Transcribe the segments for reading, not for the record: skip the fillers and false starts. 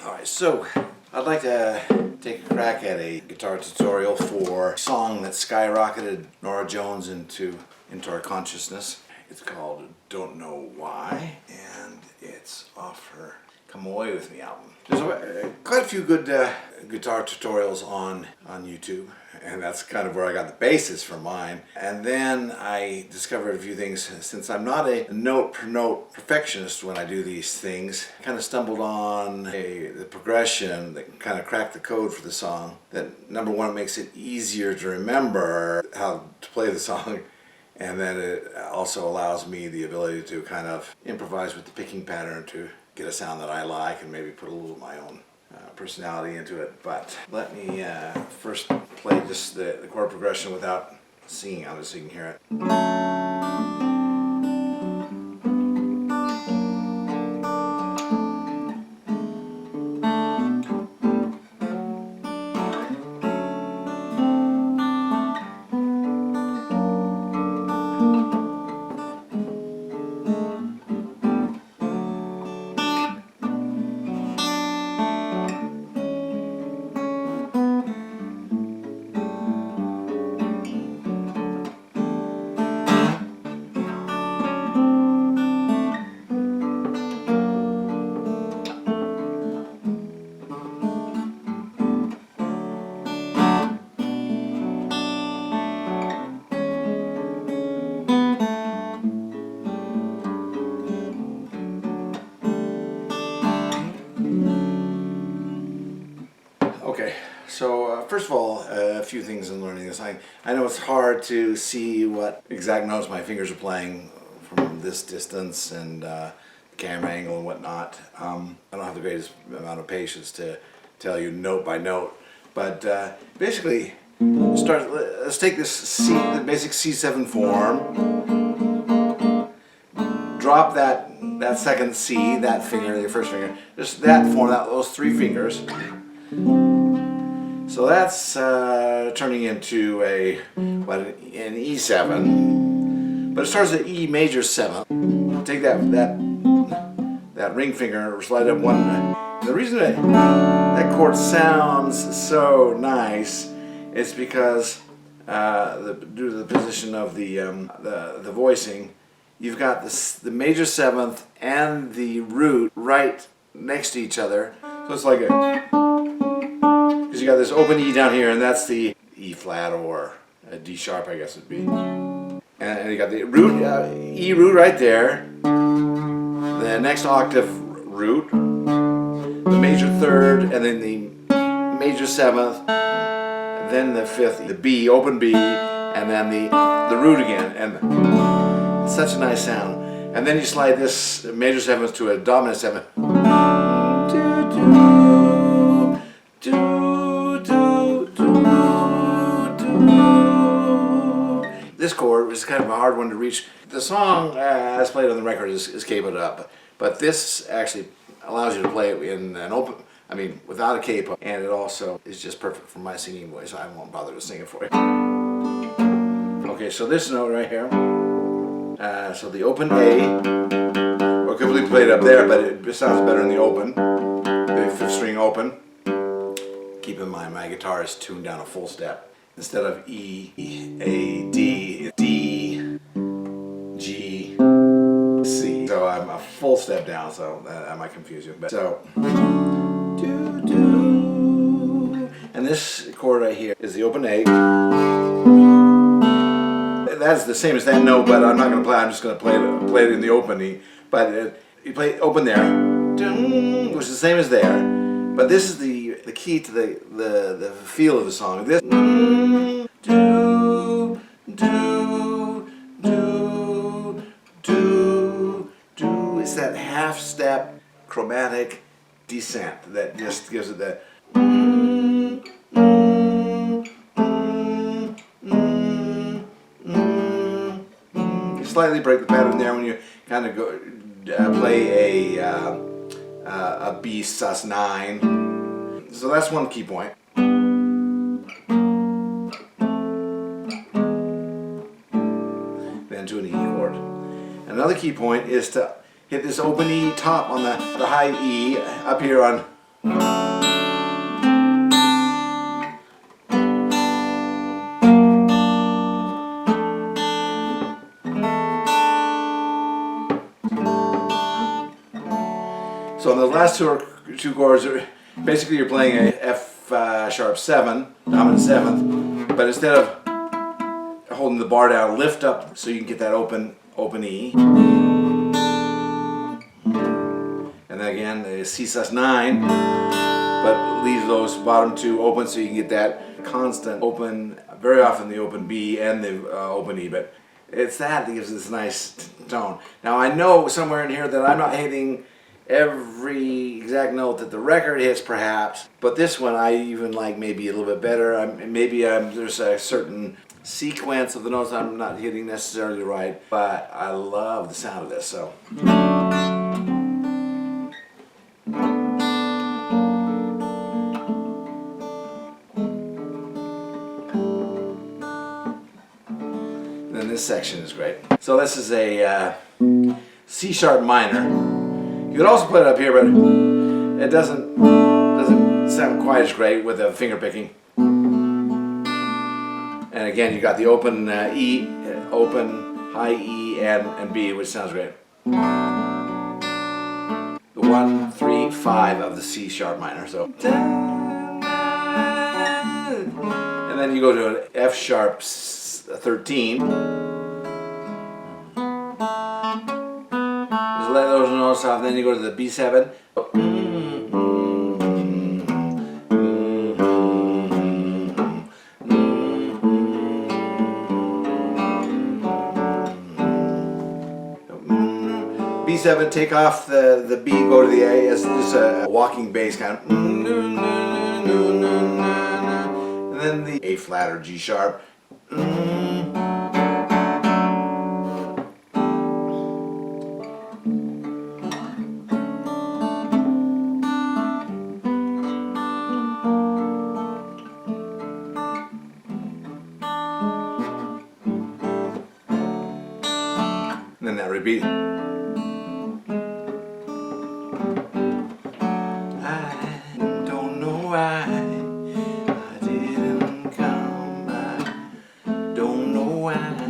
Alright, so I'd like to take a crack at a guitar tutorial for a song that skyrocketed Nora Jones into our consciousness. It's called Don't Know Why, and it's off her Come Away With Me album. There's quite a few good guitar tutorials on YouTube, and that's kind of where I got the basis for mine. And then I discovered a few things. Since I'm not a note-per-note perfectionist when I do these things, I kind of stumbled on the progression that kind of cracked the code for the song. That, number one, it makes it easier to remember how to play the song, and then it also allows me the ability to kind of improvise with the picking pattern to get a sound that I like and maybe put a little of my own personality into it. But let me first play just the chord progression without singing on it so you can hear it. Okay, so first of all, a few things in learning this. I know it's hard to see what exact notes my fingers are playing from this distance and camera angle and whatnot. I don't have the greatest amount of patience to tell you note by note, but basically, let's take this C, the basic C7 form, drop that second C, that finger, the first finger, just that form, those three fingers. So that's turning into an E7, but it starts at E major 7. Take that ring finger, slide up one. The reason that chord sounds so nice is because due to the position of the voicing, you've got the major 7th and the root right next to each other. So it's like because you got this open E down here, and that's the E flat or a D sharp, I guess it'd be. And you got the root, E root right there, the next octave root, the major 3rd, and then the major 7th, then the 5th, the B, open B, and then the root again. And it's such a nice sound. And then you slide this major 7th to a dominant 7th. This chord is kind of a hard one to reach. The song, as played on the record, is capoed up, but this actually allows you to play it in an open, without a capo, and it also is just perfect for my singing voice. I won't bother to sing it for you. Okay, so this note right here, so the open A, or completely played up there, but it sounds better in the open, the 5th string open. Keep in mind my guitar is tuned down a full step. Instead of E, A, D, D, G, C. So I'm a full step down, so that might confuse you. But so, and this chord right here is the open A. That's the same as that note, but I'm not going to play. I'm just going to play it in the open E. But you play open there, which is the same as there. But this is the key to the feel of the song. This do it's that half step chromatic descent that just gives it that. You slightly break the pattern there when you kind of go play a B sus9. So that's one key point. Then to an E chord. Another key point is to hit this open E top on the high E up here on So in the last two chords, basically you're playing a F sharp 7, dominant 7th, but instead of holding the bar down, lift up so you can get that open E. And then again, the C sus9, but leave those bottom two open so you can get that constant open, very often the open B and the open E, but it's that gives this nice tone. Now I know somewhere in here that I'm not hitting every exact note that the record hits perhaps, but this one I even like maybe a little bit better. There's a certain sequence of the notes I'm not hitting necessarily right, but I love the sound of this. So then this section is great. So this is a C sharp minor. You could also put it up here, but it doesn't sound quite as great with the finger picking. And again, you got the open E, open high E and B, which sounds great. The 1, 3, 5 of the C sharp minor. So, and then you go to an F sharp 13. Just let those notes off, then you go to the B7. B7, take off the B, go to the A as just a walking bass kind of. And then the A flat or G sharp. And then that repeat. I don't know why I didn't come. I don't know why I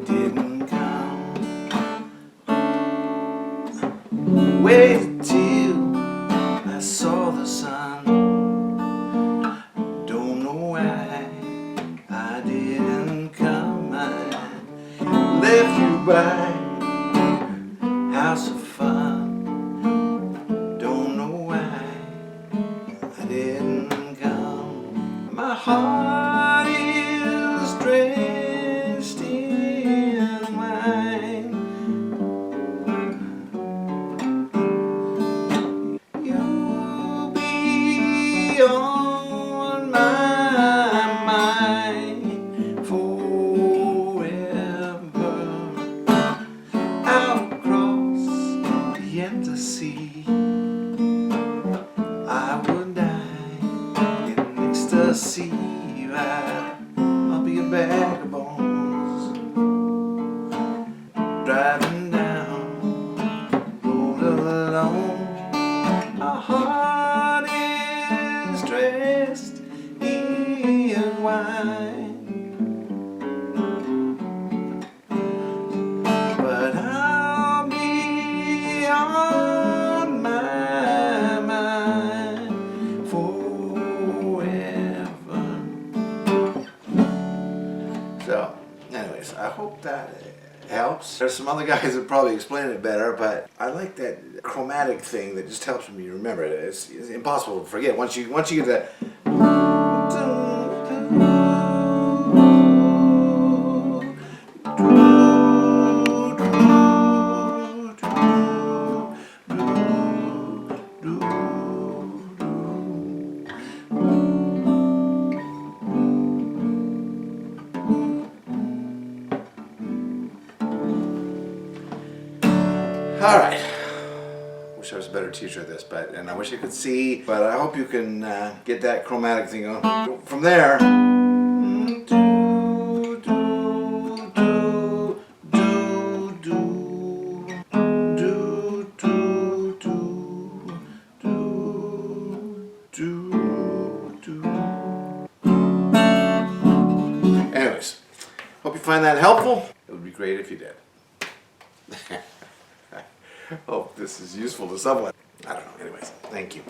didn't come. Wait till I saw the sun. Don't know why I didn't come. I left you by house of fun. Don't know why I didn't come. My heart is dressed in wine. You'll be on my mind forever. Out across the empty sea, I would die in ecstasy. I'll be a bag of bones driving down the road alone. My heart is dressed in wine, but I'll be on my mind forever. So, anyways, I hope that helps. There's some other guys that probably explain it better, but I like that chromatic thing that just helps me remember it. It's impossible to forget once you get that. All right. Wish I was a better teacher of this, and I wish I could see, but I hope you can get that chromatic thing going. From there. Hope you find that helpful. It would be great if you did. Hope this is useful to someone. I don't know. Anyways, thank you.